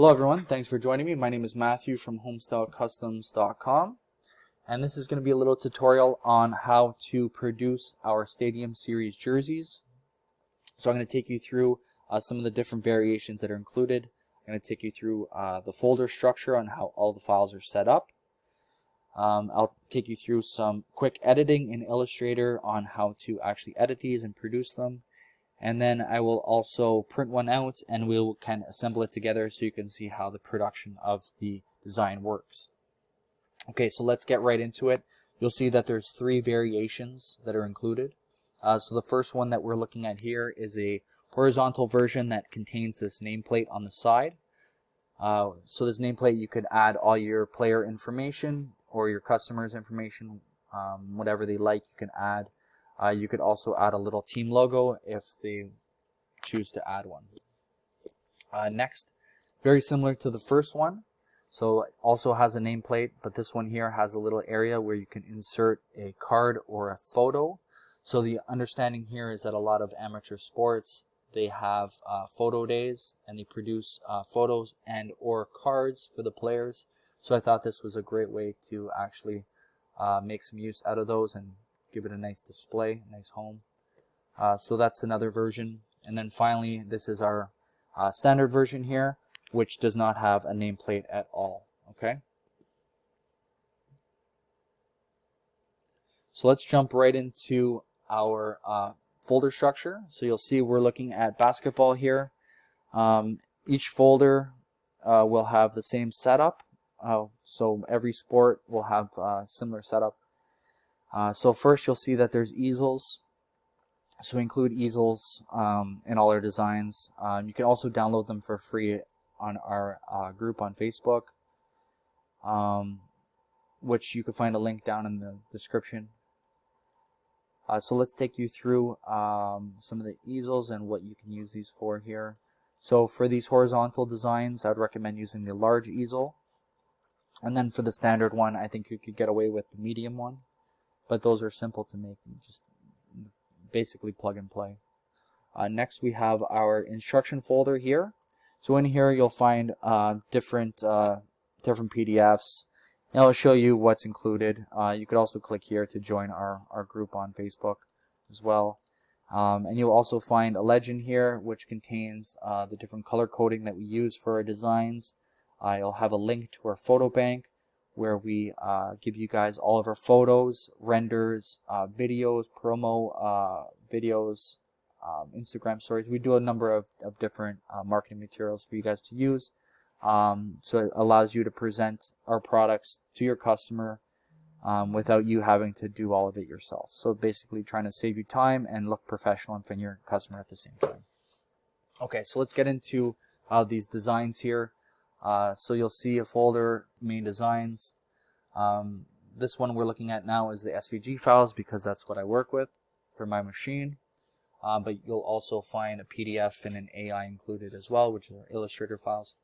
Hello everyone, thanks for joining me. My name is Matthew from HomestyleCustoms.com, and this is going to be a little tutorial on how to produce our Stadium Series jerseys. So I'm going to take you through some of the different variations that are included. I'm going to take you through the folder structure on how all the files are set up. I'll take you through some quick editing in Illustrator on how to actually edit these and produce them. And then I will also print one out and we'll kind of assemble it together so you can see how the production of the design works. Okay, so let's get right into it. You'll see that there's three variations that are included. So the first one that we're looking at here is a horizontal version that contains this nameplate on the side. So this nameplate, you could add all your player information or your customer's information, whatever they like, you can add. You could also add a little team logo if they choose to add one. Next, very similar to the first one, so it also has a nameplate, but this one here has a little area where you can insert a card or a photo. So the understanding here is that a lot of amateur sports, they have photo days and they produce photos and or cards for the players. So I thought this was a great way to actually make some use out of those and give it a nice display, a nice home. So that's another version. And then finally, this is our standard version here, which does not have a nameplate at all. Okay. So let's jump right into our folder structure. So you'll see we're looking at basketball here. Each folder will have the same setup. So every sport will have similar setup. So first you'll see that there's easels. So we include easels in all our designs. You can also download them for free on our group on Facebook, which you can find a link down in the description. So let's take you through some of the easels and what you can use these for here. So for these horizontal designs, I would recommend using the large easel. And then for the standard one, I think you could get away with the medium one. But those are simple to make, just basically plug and play. Next we have our instruction folder here. So in here you'll find different PDFs. And I'll show you what's included. You could also click here to join our group on Facebook as well. And you'll also find a legend here which contains the different color coding that we use for our designs. You'll have a link to our photo bank, where we give you guys all of our photos, renders, videos, promo videos, Instagram stories. We do a number of different marketing materials for you guys to use. So it allows you to present our products to your customer without you having to do all of it yourself. So basically trying to save you time and look professional in front of your customer at the same time. Okay, so let's get into these designs here. So you'll see a folder, main designs. This one we're looking at now is the SVG files because that's what I work with for my machine. But you'll also find a PDF and an AI included as well, which are Illustrator files.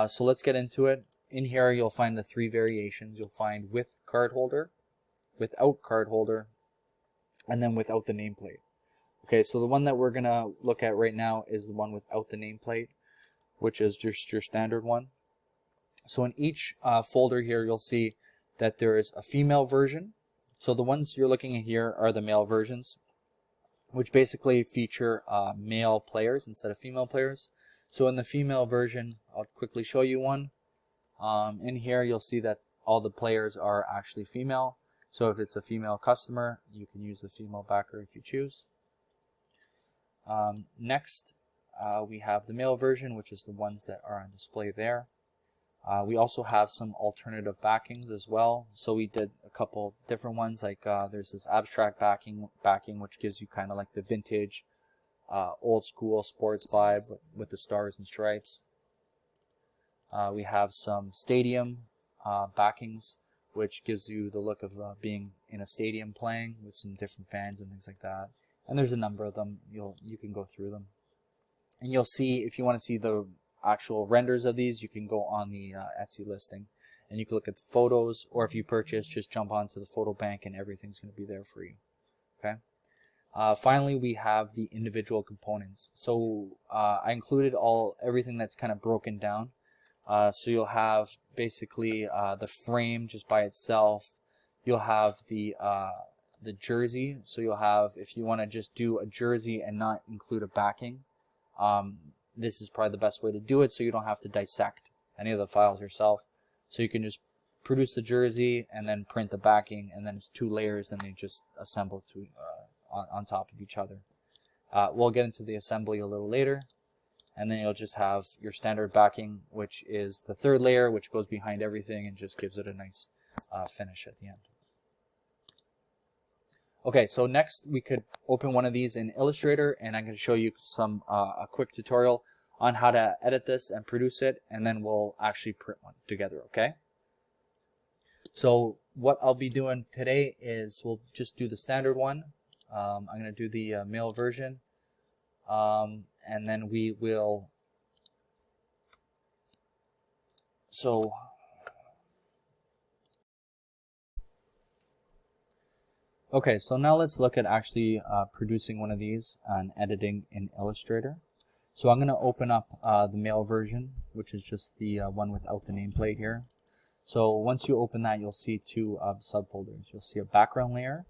So let's get into it. In here you'll find the three variations. You'll find with card holder, without card holder, and then without the nameplate. Okay, so the one that we're going to look at right now is the one without the nameplate, which is just your standard one. So in each folder here, you'll see that there is a female version. So the ones you're looking at here are the male versions, which basically feature male players instead of female players. So in the female version, I'll quickly show you one. In here, you'll see that all the players are actually female. So if it's a female customer, you can use the female backer if you choose. Next, we have the male version, which is the ones that are on display there. We also have some alternative backings as well. So we did a couple different ones, like there's this abstract backing, which gives you kind of like the vintage, old school sports vibe with the stars and stripes. We have some stadium backings, which gives you the look of being in a stadium playing with some different fans and things like that. And there's a number of them. You can go through them. And you'll see, if you want to see the actual renders of these, you can go on the Etsy listing and you can look at the photos, or if you purchase, just jump onto the photo bank and everything's going to be there for you. Okay. Finally, we have the individual components. So I included everything that's kind of broken down. So you'll have basically the frame just by itself. You'll have the jersey. So you'll have, if you want to just do a jersey and not include a backing, this is probably the best way to do it, so you don't have to dissect any of the files yourself. So you can just produce the jersey and then print the backing, and then it's 2 layers, and they just assemble to on top of each other. We'll get into the assembly a little later, and then you'll just have your standard backing, which is the 3rd layer, which goes behind everything and just gives it a nice finish at the end. Okay, so next we could open one of these in Illustrator, and I'm going to show you a quick tutorial on how to edit this and produce it, and then we'll actually print one together, okay? So what I'll be doing today is we'll just do the standard one. I'm going to do the male version, and then we will, okay, so now let's look at actually producing one of these and editing in Illustrator. So I'm going to open up the male version, which is just the one without the nameplate here. So once you open that, you'll see 2 subfolders. You'll see a background layer,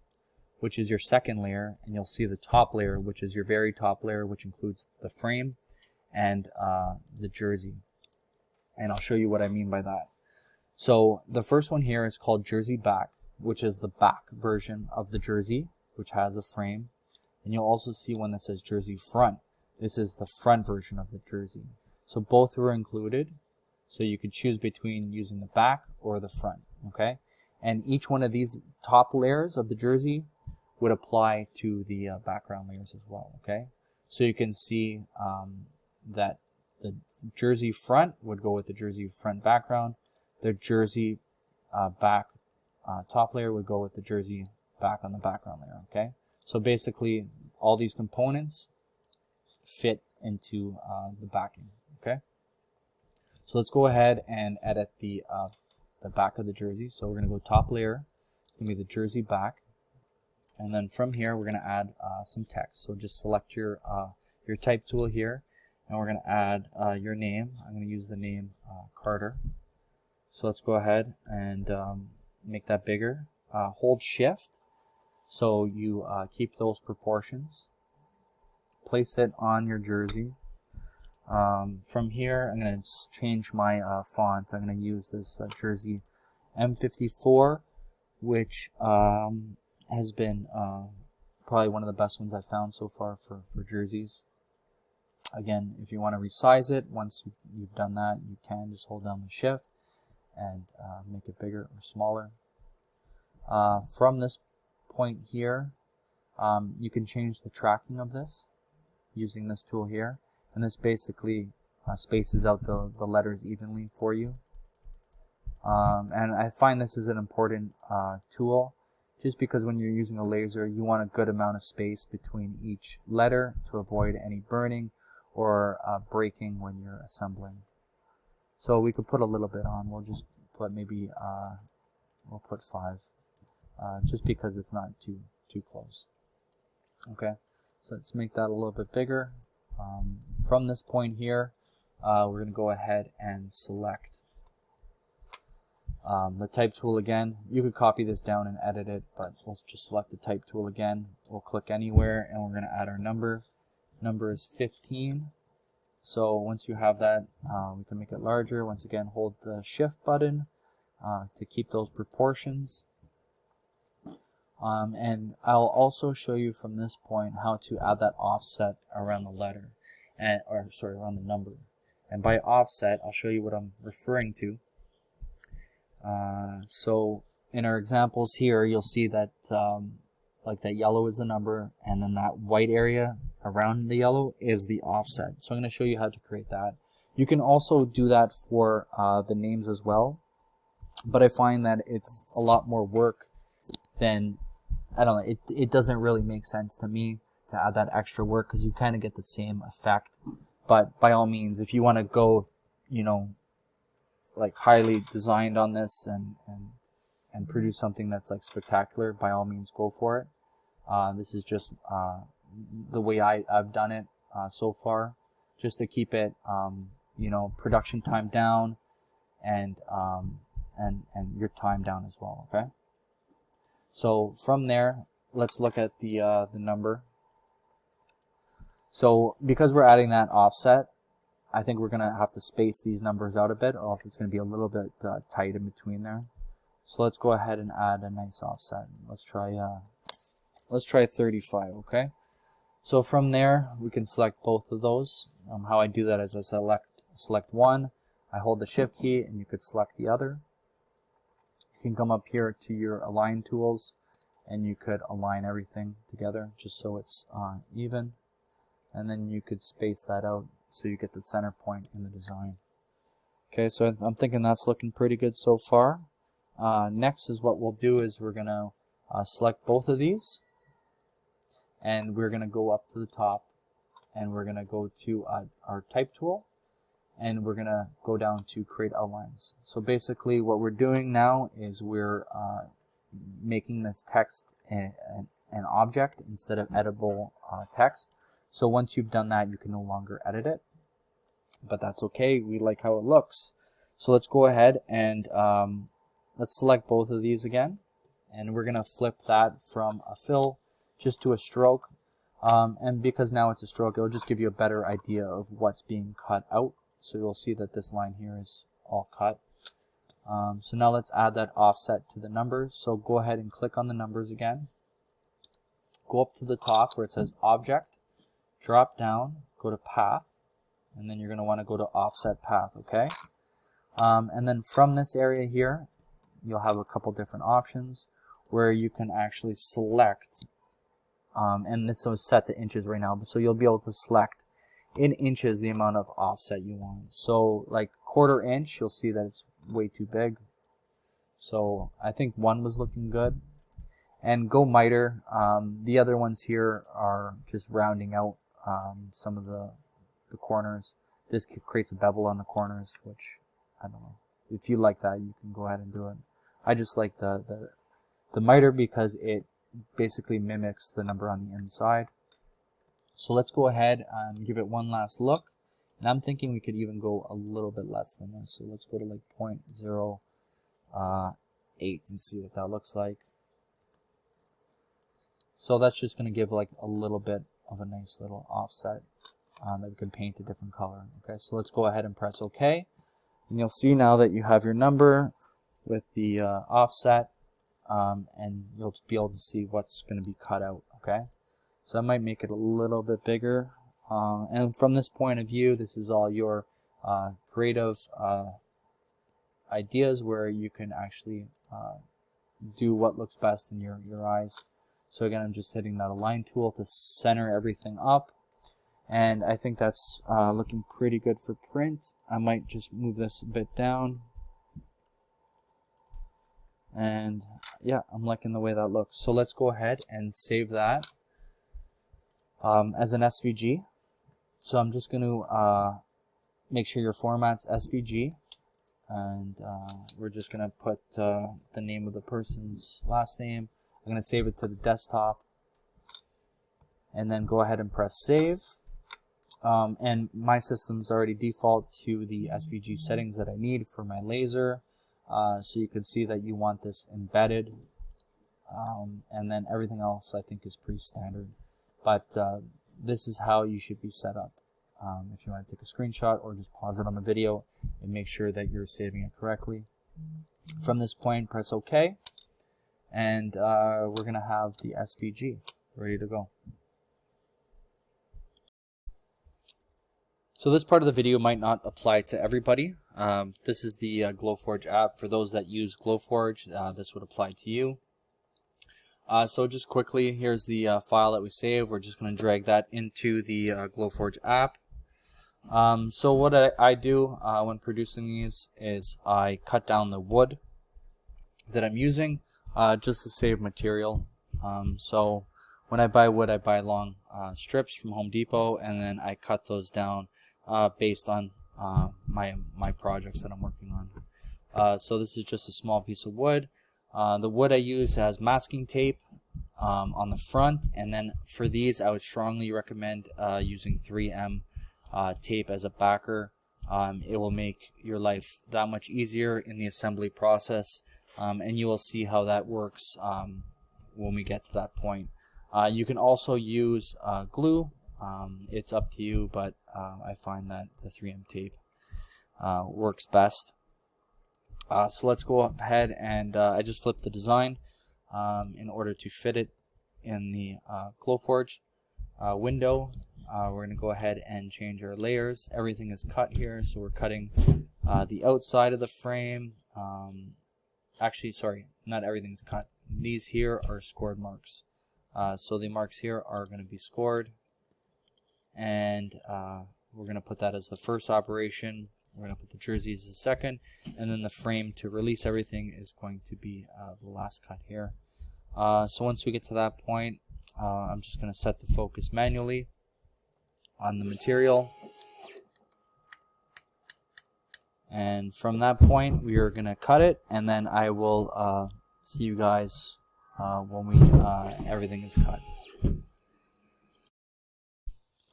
which is your 2nd layer, and you'll see the top layer, which is your very top layer, which includes the frame and the jersey. And I'll show you what I mean by that. So the first one here is called Jersey Back, which is the back version of the jersey, which has a frame. And you'll also see one that says Jersey Front. This is the front version of the jersey. So both were included. So you could choose between using the back or the front, okay? And each one of these top layers of the jersey would apply to the background layers as well, okay? So you can see that the jersey front would go with the jersey front background. The jersey back top layer would go with the jersey back on the background layer, okay? So basically, all these components fit into the backing, okay? So let's go ahead and edit the back of the jersey. So we're going to go top layer, it's going to be the jersey back, and then from here we're going to add some text. So just select your type tool here, and we're going to add your name. I'm going to use the name Carter. So let's go ahead and make that bigger. Hold shift so you keep those proportions. Place it on your jersey. From here I'm going to change my font. I'm going to use this jersey M54, which has been probably one of the best ones I've found so far for jerseys. Again, if you want to resize it, once you've done that, you can just hold down the shift and make it bigger or smaller. From this point here, you can change the tracking of this using this tool here, and this basically spaces out the letters evenly for you. And I find this is an important tool, just because when you're using a laser, you want a good amount of space between each letter to avoid any burning or breaking when you're assembling. So we could put a little bit on. We'll just put maybe we'll put 5, just because it's not too close. Okay, so let's make that a little bit bigger. From this point here, we're going to go ahead and select the type tool again. You could copy this down and edit it, but we'll just select the type tool again. We'll click anywhere, and we're going to add our number. Number is 15. So once you have that, we can make it larger. Once again, hold the shift button to keep those proportions. And I'll also show you from this point how to add that offset around the letter, around the number. And by offset, I'll show you what I'm referring to. So in our examples here, you'll see that like that yellow is the number, and then that white area around the yellow is the offset. So I'm going to show you how to create that. You can also do that for the names as well, but I find that it's a lot more work than, I don't know, it doesn't really make sense to me to add that extra work, because you kind of get the same effect. But by all means, if you want to go, you know, like highly designed on this and produce something that's like spectacular, by all means go for it. This is just the way I've done it so far, just to keep it, you know, production time down, and your time down as well. Okay. So from there, let's look at the number. So because we're adding that offset, I think we're gonna have to space these numbers out a bit, or else it's gonna be a little bit tight in between there. So let's go ahead and add a nice offset. Let's try 35. Okay. So from there, we can select both of those. How I do that is I select one, I hold the shift key, and you could select the other. You can come up here to your align tools, and you could align everything together just so it's even. And then you could space that out so you get the center point in the design. Okay, so I'm thinking that's looking pretty good so far. Next is what we'll do is we're going to select both of these, and we're going to go up to the top, and we're going to go to our type tool, and we're going to go down to create outlines. So basically what we're doing now is we're making this text an object instead of editable text. So once you've done that, you can no longer edit it, but that's okay. We like how it looks. So let's go ahead and let's select both of these again, and we're going to flip that from a fill just to a stroke. And because now it's a stroke, it'll just give you a better idea of what's being cut out. So you'll see that this line here is all cut. So now let's add that offset to the numbers. So go ahead and click on the numbers again. Go up to the top where it says Object. Drop down, go to Path, and then you're going to want to go to Offset Path, okay? And then from this area here, you'll have a couple different options where you can actually select, and this is set to inches right now, so you'll be able to select in inches the amount of offset you want. So like 1/4 inch, you'll see that it's way too big. So I think 1 was looking good. And go miter. The other ones here are just rounding out some of the corners. This creates a bevel on the corners, which I don't know. If you like that, you can go ahead and do it. I just like the miter because it basically mimics the number on the inside. So let's go ahead and give it one last look. And I'm thinking we could even go a little bit less than this. So let's go to like 0.08 and see what that looks like. So that's just going to give like a little bit of a nice little offset that we can paint a different color. Okay, so let's go ahead and press OK. And you'll see now that you have your number with the offset, and you'll be able to see what's going to be cut out. Okay, so I might make it a little bit bigger. And from this point of view, this is all your creative ideas where you can actually do what looks best in your eyes. So again, I'm just hitting that align tool to center everything up. And I think that's looking pretty good for print. I might just move this a bit down. And yeah, I'm liking the way that looks. So let's go ahead and save that as an SVG. So I'm just going to make sure your format's SVG. And we're just going to put the name of the person's last name. I'm going to save it to the desktop. And then go ahead and press save. And my system's already default to the SVG settings that I need for my laser. So you can see that you want this embedded. And then everything else I think is pretty standard. But this is how you should be set up. If you want to take a screenshot or just pause it on the video and make sure that you're saving it correctly. From this point, press OK. And we're going to have the SVG ready to go. So this part of the video might not apply to everybody. This is the Glowforge app. For those that use Glowforge, this would apply to you. So just quickly, here's the file that we saved. We're just going to drag that into the Glowforge app. So what I do when producing these is I cut down the wood that I'm using just to save material. So when I buy wood, I buy long strips from Home Depot, and then I cut those down based on my projects that I'm working on. So this is just a small piece of wood. The wood I use has masking tape on the front, and then for these I would strongly recommend using 3M tape as a backer. It will make your life that much easier in the assembly process, and you will see how that works when we get to that point. You can also use glue. It's up to you, but I find that the 3M tape works best. So let's go ahead and I just flipped the design in order to fit it in the Glowforge window. We're going to go ahead and change our layers. Everything is cut here, so we're cutting the outside of the frame. Actually, sorry, not everything's cut. These here are scored marks. So the marks here are going to be scored, and we're going to put that as the first operation. We're going to put the jerseys as the second, and then the frame to release everything is going to be the last cut here. So once we get to that point, I'm just going to set the focus manually on the material, and from that point we are going to cut it, and then I will see you guys when everything is cut.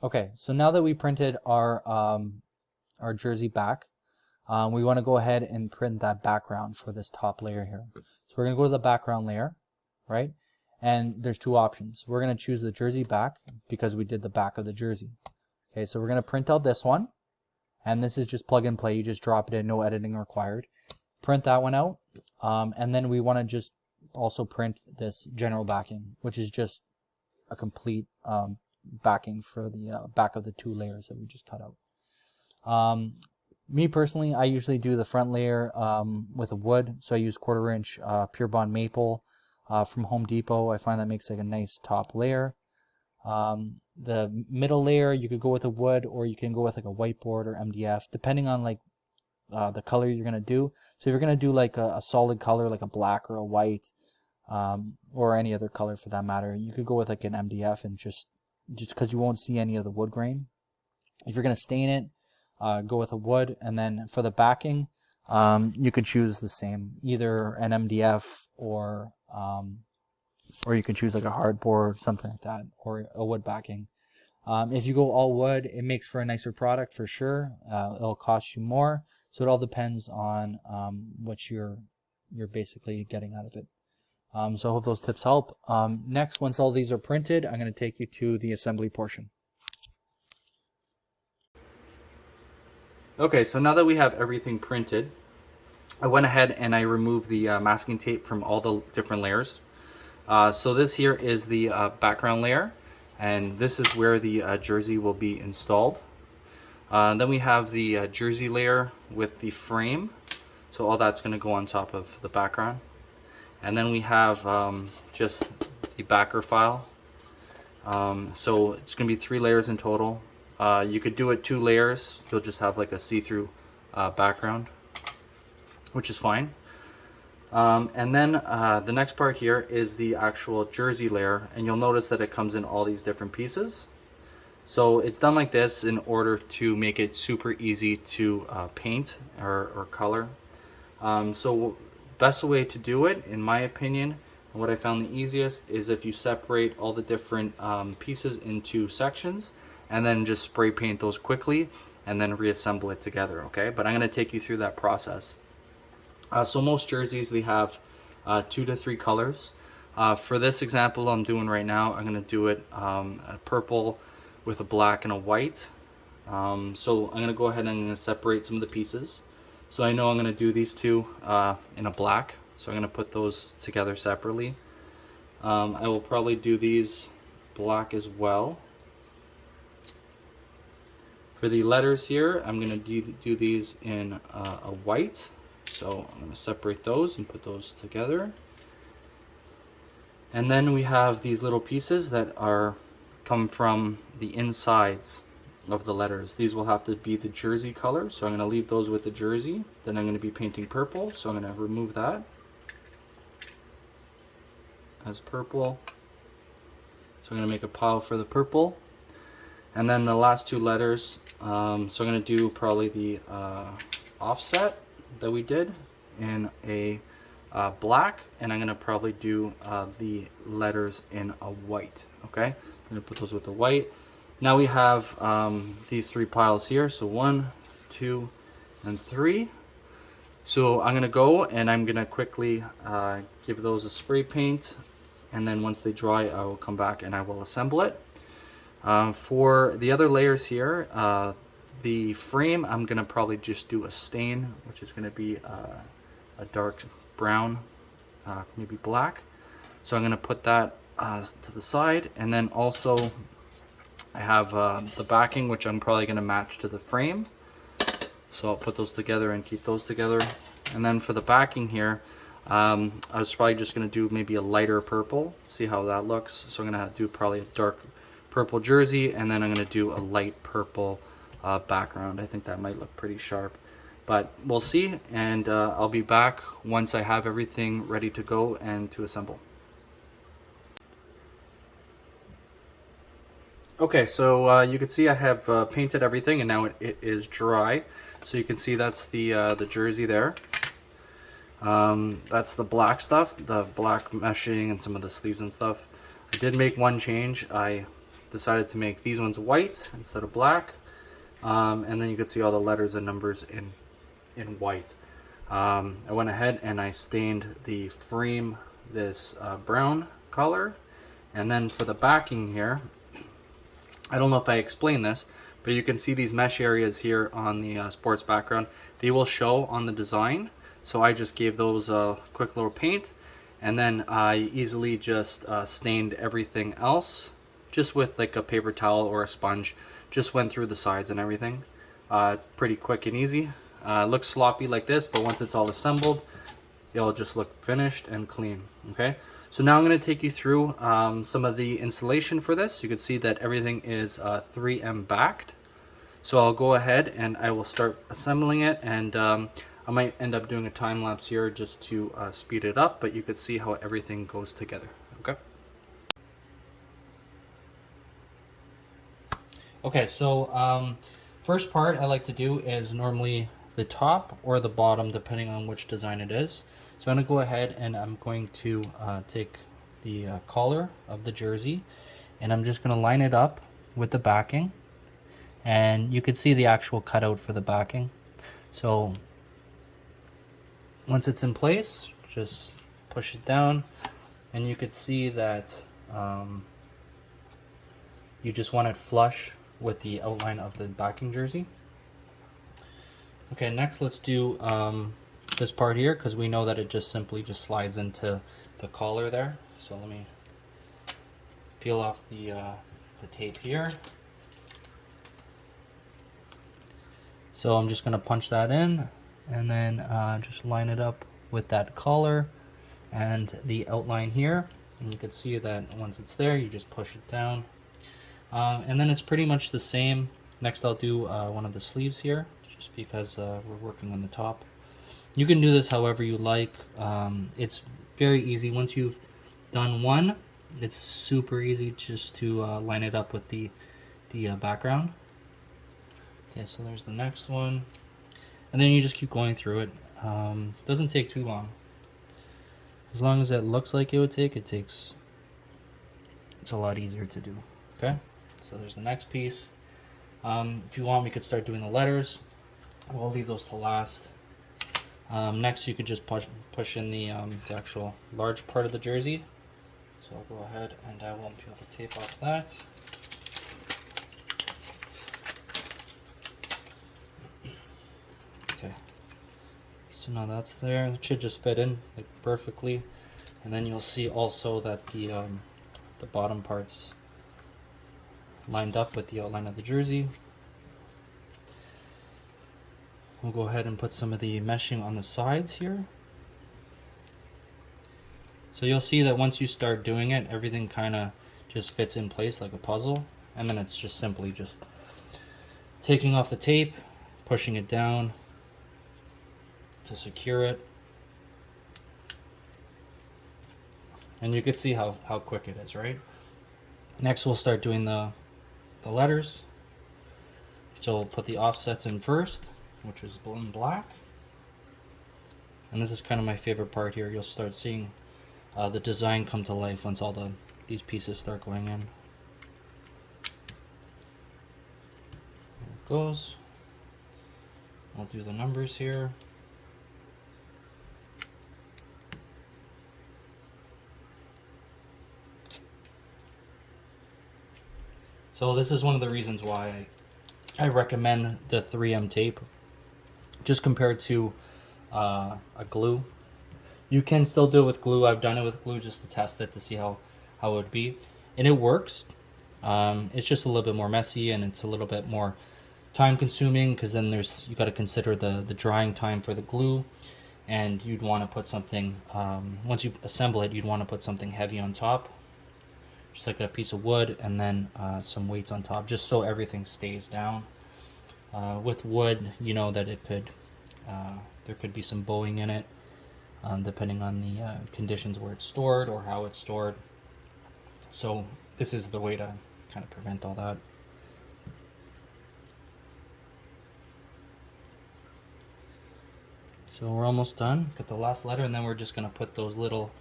Okay, so now that we printed our jersey back, we want to go ahead and print that background for this top layer here. So we're going to go to the background layer, right? And there's two options. We're going to choose the jersey back because we did the back of the jersey. Okay, so we're going to print out this one, and this is just plug and play. You just drop it in, no editing required. Print that one out, and then we want to just also print this general backing, which is just a complete backing for the back of the two layers that we just cut out. Me personally, I usually do the front layer with a wood, so I use 1/4 inch pure bond maple from Home Depot. I find that makes like a nice top layer. The middle layer, you could go with a wood, or you can go with like a whiteboard or MDF, depending on like the color you're gonna do. So if you're gonna do like a solid color, like a black or a white, or any other color for that matter, you could go with like an MDF, and just because you won't see any of the wood grain. If you're gonna stain it, go with a wood. And then for the backing, you could choose the same, either an MDF or you can choose like a hardboard, something like that, or a wood backing. If you go all wood, it makes for a nicer product for sure. It'll cost you more, so it all depends on what you're basically getting out of it. So I hope those tips help. Next, once all these are printed, I'm going to take you to the assembly portion. Okay, so now that we have everything printed, I went ahead and I removed the masking tape from all the different layers. So this here is the background layer, and this is where the jersey will be installed. Then we have the jersey layer with the frame, so all that's going to go on top of the background. And then we have just the backer file. So it's going to be 3 layers in total. You could do it 2 layers. You'll just have like a see-through background, which is fine. And then the next part here is the actual jersey layer, and you'll notice that it comes in all these different pieces. So it's done like this in order to make it super easy to paint or color. So best way to do it, in my opinion, and what I found the easiest, is if you separate all the different pieces into sections, and then just spray paint those quickly and then reassemble it together. Okay, but I'm going to take you through that process. So most jerseys, they have 2 to 3 colors. For this example I'm doing right now, I'm going to do it a purple with a black and a white. So I'm going to go ahead and I'm going to separate some of the pieces. So I know I'm going to do these 2 in a black, so I'm going to put those together separately. I will probably do these black as well. For the letters here, I'm going to do these in a white. So I'm going to separate those and put those together. And then we have these little pieces that come from the insides of the letters. These will have to be the jersey color, so I'm going to leave those with the jersey. Then I'm going to be painting purple, so I'm going to remove that as purple. So I'm going to make a pile for the purple. And then the last 2 letters, so I'm going to do probably the offset that we did in a black, and I'm gonna probably do the letters in a white. Okay, I'm gonna put those with the white. Now we have these 3 piles here, so 1, 2, and 3. So I'm gonna go and I'm gonna quickly give those a spray paint, and then once they dry, I will come back and I will assemble it. For the other layers here, the frame, I'm gonna probably just do a stain, which is gonna be a dark brown, maybe black. So I'm gonna put that to the side, and then also I have the backing, which I'm probably gonna match to the frame. So I'll put those together and keep those together. And then for the backing here, I was probably just gonna do maybe a lighter purple, see how that looks. So I'm gonna do probably a dark purple jersey, and then I'm gonna do a light purple background. I think that might look pretty sharp, but we'll see. And I'll be back once I have everything ready to go and to assemble. Okay, so you can see I have painted everything, and now it is dry. So you can see that's the jersey there. That's the black stuff, the black meshing and some of the sleeves and stuff. I did make one change. I decided to make these ones white instead of black. And then you can see all the letters and numbers in white. I went ahead and I stained the frame this brown color. And then for the backing here, I don't know if I explained this, but you can see these mesh areas here on the sports background. They will show on the design. So I just gave those a quick little paint, and then I easily just stained everything else just with like a paper towel or a sponge. Just went through the sides and everything. It's pretty quick and easy. It looks sloppy like this, but once it's all assembled, it'll just look finished and clean. Okay, so now I'm going to take you through some of the installation for this. You can see that everything is 3M backed. So I'll go ahead and I will start assembling it, and I might end up doing a time lapse here just to speed it up, but you could see how everything goes together. Okay. Okay, so first part I like to do is normally the top or the bottom, depending on which design it is. So I'm going to go ahead and I'm going to take the collar of the jersey, and I'm just going to line it up with the backing, and you can see the actual cutout for the backing. So once it's in place, just push it down, and you could see that you just want it flush with the outline of the backing jersey. Okay, next let's do this part here, because we know that it just simply just slides into the collar there. So let me peel off the tape here. So I'm just going to punch that in, and then just line it up with that collar and the outline here, and you can see that once it's there, you just push it down, and then it's pretty much the same. Next I'll do one of the sleeves here, just because we're working on the top. You can do this however you like. It's very easy. Once you've done one, it's super easy just to line it up with the background. Okay, so there's the next one, and then you just keep going through it. Doesn't take too long. As long as it looks like it would take, it's a lot easier to do. Okay, so there's the next piece. If you want, we could start doing the letters. We'll leave those to last. Next, you could just push in the actual large part of the jersey. So I'll go ahead and I will peel the tape off that. Okay, so now that's there. It should just fit in like perfectly, and then you'll see also that the bottom part's lined up with the outline of the jersey. We'll go ahead and put some of the meshing on the sides here. So you'll see that once you start doing it, everything kind of just fits in place like a puzzle, and then it's just simply just taking off the tape, pushing it down to secure it, and you can see how quick it is, right? Next we'll start doing the letters. So we'll put the offsets in first, which is blue and black. And this is kind of my favorite part here. You'll start seeing the design come to life once all these pieces start going in. There it goes. I'll do the numbers here. So this is one of the reasons why I recommend the 3M tape, just compared to a glue. You can still do it with glue. I've done it with glue just to test it to see how it would be, and it works. It's just a little bit more messy, and it's a little bit more time consuming, because then you got to consider the drying time for the glue, and you'd want to put something, once you assemble it, you'd want to put something heavy on top, just like a piece of wood, and then some weights on top, just so everything stays down. With wood, you know that it could there could be some bowing in it, depending on the conditions where it's stored or how it's stored. So this is the way to kind of prevent all that. So we're almost done. Got the last letter, and then we're just going to put those little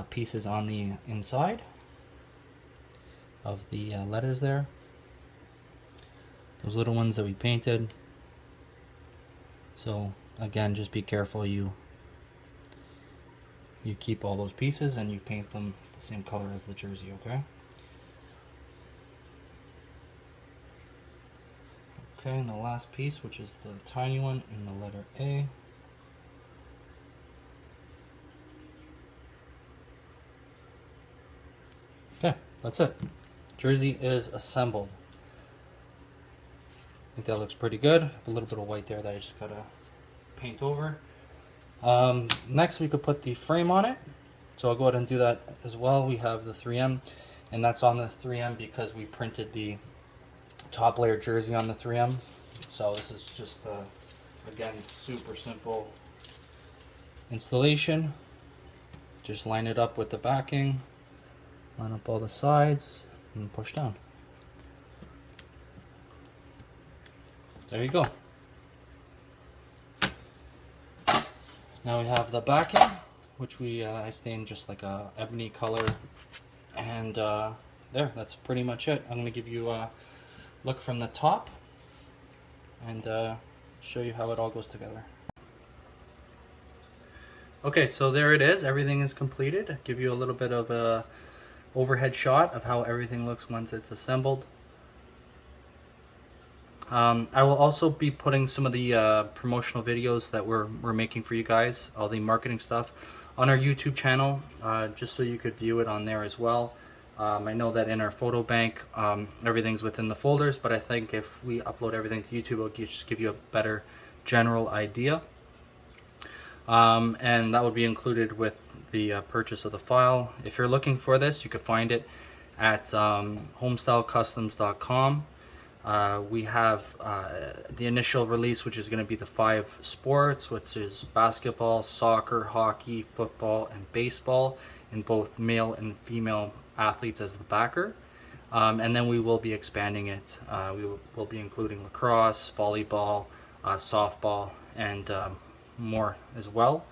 pieces on the inside of the letters there. Those little ones that we painted. So again, just be careful you keep all those pieces and you paint them the same color as the jersey, okay? Okay, and the last piece, which is the tiny one in the letter A. Okay, that's it. Jersey is assembled. I think that looks pretty good. A little bit of white there that I just gotta paint over. Next, we could put the frame on it. So I'll go ahead and do that as well. We have the 3M, and that's on the 3M because we printed the top layer jersey on the 3M. So this is just, again, super simple installation. Just line it up with the backing. Line up all the sides and push down. There you go. Now we have the backing, which I stained just like a ebony color, and there, that's pretty much it. I'm going to give you a look from the top and show you how it all goes together. Okay, so there it is. Everything is completed. I'll give you a little bit of a overhead shot of how everything looks once it's assembled. I will also be putting some of the promotional videos that we're making for you guys, all the marketing stuff, on our YouTube channel, just so you could view it on there as well. I know that in our photo bank, everything's within the folders, but I think if we upload everything to YouTube, it'll just give you a better general idea. And that would be included with the purchase of the file. If you're looking for this, you could find it at homestylecustoms.com. We have the initial release, which is going to be the 5 sports, which is basketball, soccer, hockey, football, and baseball, in both male and female athletes as the backer. And then we will be expanding it. We will be including lacrosse, volleyball, softball, and more as well.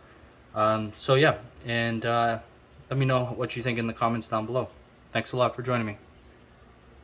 So yeah, and let me know what you think in the comments down below. Thanks a lot for joining me.